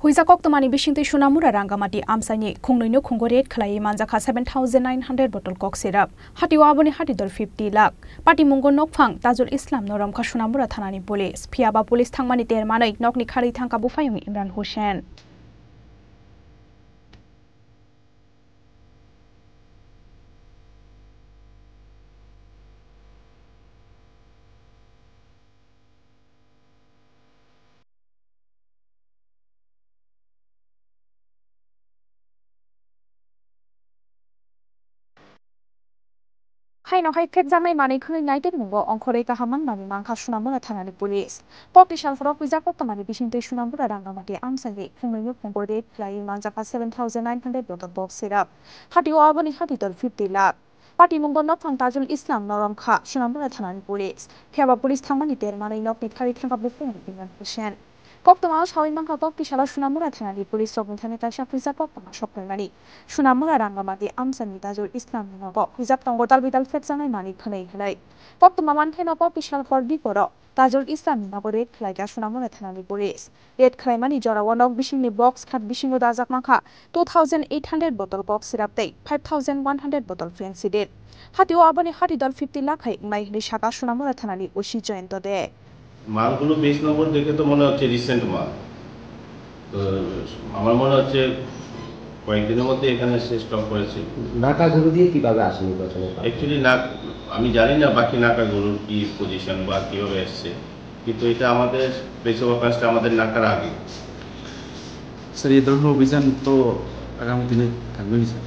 Huizakok tomani bishingte shunamura rangamati amsani khungnoino khungore khlai manjaka 7900 bottle cock syrup hatiwa aboni hatidor 50 lakh party mungo nokphang Tajul Islam noram kha shunamura thanani police phiaba police thangmani termanai nokni khari thangka bufayung Imran Hussain Haino hai pek jamai mani khuni naite mungo ongkhore ka hamang nami mangkha shunamura thanani police pokti salforo Huizakok tomani bishingte shunamura rangamati amsani khungnoino khungore khlai manjaka 7900 bottle box syrup hatiwa aboni hatidor 50 lakh party mungo nokphang Tajul Islam noram kha shunamura thanani police phiaba police thangmani termanai nokni khari thangka bufayung Imran Hussain Koktoma shawin mangkha pokti sala shunamura thanani police sokni thani kaisa Huizakok toma soknani shunamura rangamati amsani Tajul Islam nobo Huizak tongo dalbidal pek jamai mani khunai khlai Koktoma mantheno pokti sal korbi koro Tajul Islam nobo red khlai ka shunamura thanani police red khlai mani jora wanok bishingni box khat bishingo dajak mangkha 2800 bottle box syrup tei 5100 bottle fancy date hatio aboni hatidor 50 lakh hai mai hli saka shunamura thanani osi joyento de মালগুলো page নম্বর দেখে তো মনে হচ্ছে recent মাল তো আমার মনে হচ্ছে কয়েকদিনের মধ্যে এখানে এসে স্টক করেছে নাকাগুলো দিয়ে কিভাবে আসে নির্বাচনে অ্যাকচুয়ালি আমি জানি না বাকি নাকাগুলোর কি পজিশন বা কিভাবে আসছে কিন্তু এটা আমাদের প্লেস অফ অফেন্সটা আমাদের নাকার আগে স্যার এই ধরনের অভিযান তো আগামী দিনে থাকবে স্যার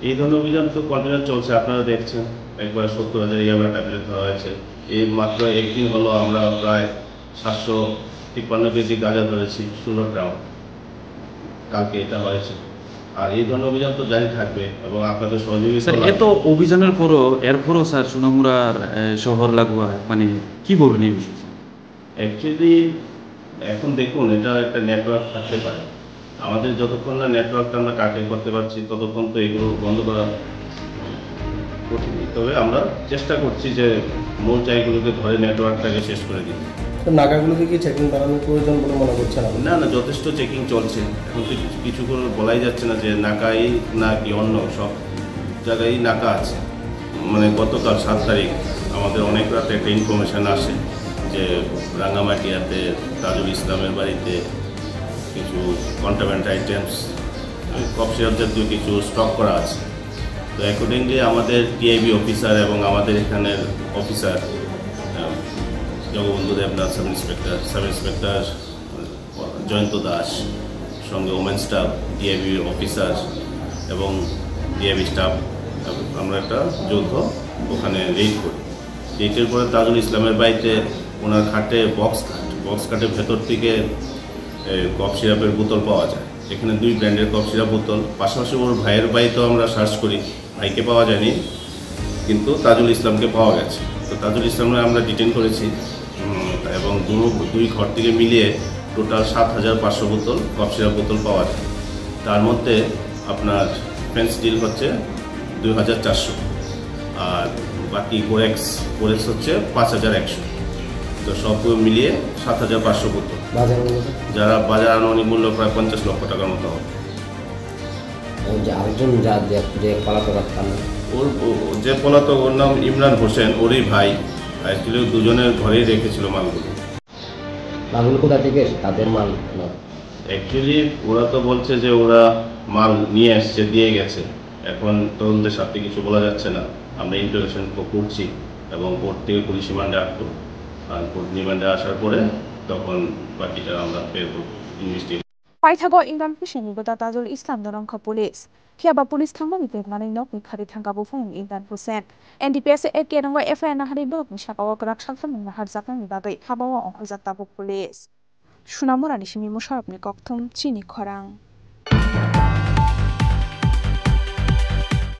এই ধরনের অভিযান তো কন্টিনিউ চলছে আপনারা দেখছেন একবার 70,000 ইয়াবা ট্যাবলেট ধরা হয়েছে এই মাত্র একদিন হলো আমরা প্রায় 753 কেজি গাঁজা ধরেছি 16 গ্রাম কালকে এটা হয়েছে আর এই ধরনের অভিযান তো জারি থাকবে এবং আপনাদের সহযোগিতা এত অভিযানের এরপরও স্যার সোনামুড়ার শহর লাগোয়া মানে কি বলবেন এই বিষয়ে অ্যাকচুয়ালি এখন দেখুন এটা একটা নেটওয়ার্ক থাকতে পারে আমাদের যতক্ষণ না নেটওয়ার্কটা আমরা কাটিং করতে পারছি ততক্ষণ তো এগুলো বন্ধ করা কঠিন তবে আমরা চেষ্টা করছি যে মূল জায়গাগুলোকে ধরে নেটওয়ার্কটাকে শেষ করে দিই নাকাগুলোকে কি চেকিং বাড়ানোর প্রয়োজন বলে মনে করছেন না না যথেষ্ট চেকিং চলছে এখন তো কিছু করে বলাই যাচ্ছে না যে নাকাই না কি অন্য সব জায়গায় নাকা আছে মানে গতকাল 7 তারিখ আমাদের অনেক রাতে একটা ইনফরমেশান আসে যে রাঙ্গামাটিয়াতে তাজুল ইসলামের বাড়িতে কিছু কন্ট্রাব্যান্ড আইটেমস কফ সিরাপ জাতীয় কিছু স্টক করা আছে তো অ্যাকর্ডিংলি আমাদের টিআইবি অফিসার এবং আমাদের এখানের officer Jagabandhu Debnath sub inspector Jayanta Das সঙ্গে ওমেন স্টাফ টিআইবি অফিসার এবং টিআইবি স্টাফ আমরা একটা যৌথ ওখানে রেড করি রেডের পরে তাজুল ইসলামের বাড়িতে ওনার খাটে বক্স কাটের ভেতর থেকে কফ সিরাপের বোতল পাওয়া যায় এখানে 2 ব্র্যান্ডের কফ সিরাপ বোতল পাশাপাশি ওর ভাইয়ের বাড়িতেও আমরা সার্চ করি ভাইকে পাওয়া যায়নি কিন্তু তাজুল ইসলামকে পাওয়া গেছে তো তাজুল ইসলামকে আমরা ডিটেন করেছি এবং দুই ঘর থেকে মিলিয়ে টোটাল 7500 বোতল কফ সিরাপ বোতল পাওয়া যায় তার মধ্যে আপনার ফেন্সি ডিল হচ্ছে 2400 আর বাকি কোরেক্স হচ্ছে 5100 তো সবগুলো মিলিয়ে 7500 বোতল যারা বাজার আনুমানিক মূল্য প্রায় 50 লক্ষ টাকার মতো হবে আরেকজন ওর যে পলাতক ওর নাম ইমরান হোসেন ওরই ভাই অ্যাকচুয়ালি দুজনের ঘরেই রেখেছিল মালগুলো কোথা থেকে তাদের মাল অ্যাকচুয়ালি ওরা তো বলছে যে ওরা মাল নিয়ে আসছে দিয়ে গেছে এখন তদন্তের সাথে কিছু বলা যাচ্ছে না আমরা ইন্টারোগেশন করছি এবং কোর্ট থেকে পুলিশ রিমান্ডে আসবো আর কোর্ট রিমান্ডে আসার পরে তখন বাকিটা আমরা ফের investigate Paithago Imran Hussain ibada Tajul Islam norongkha police phiaba police thangmani termanai nokni khari thangka bufayung Imran Hussain NDPS AK nangwa FIR na hari blok ni saka ok rak salfan na har jaknani bagai habawa onkhojak tabuk police Shunamura ni simi musharraf ni kokthum chini khorang